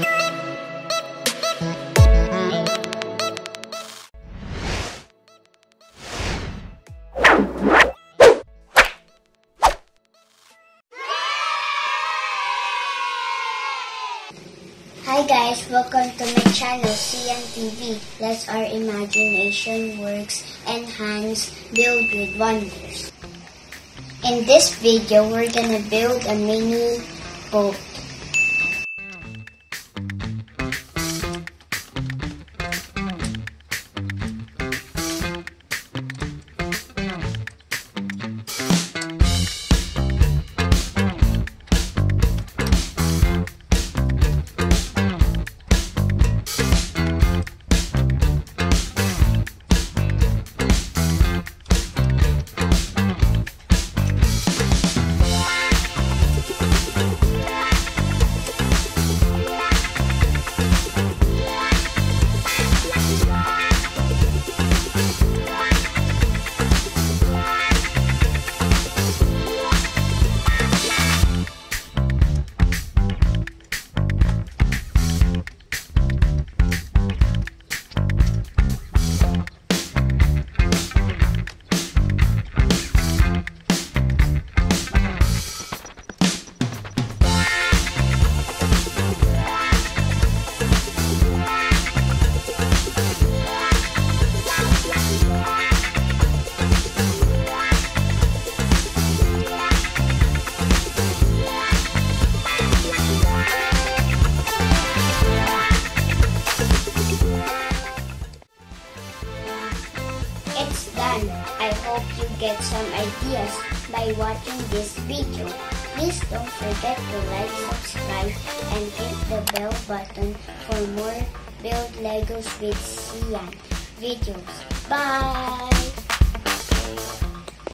Hi guys, welcome to my channel, Xianne TV. Let our imagination works and hands build with wonders. In this video, we're gonna build a mini boat. It's done. I hope you get some ideas by watching this video. Please don't forget to like, subscribe, and hit the bell button for more Build Legos with Xianne videos. Bye!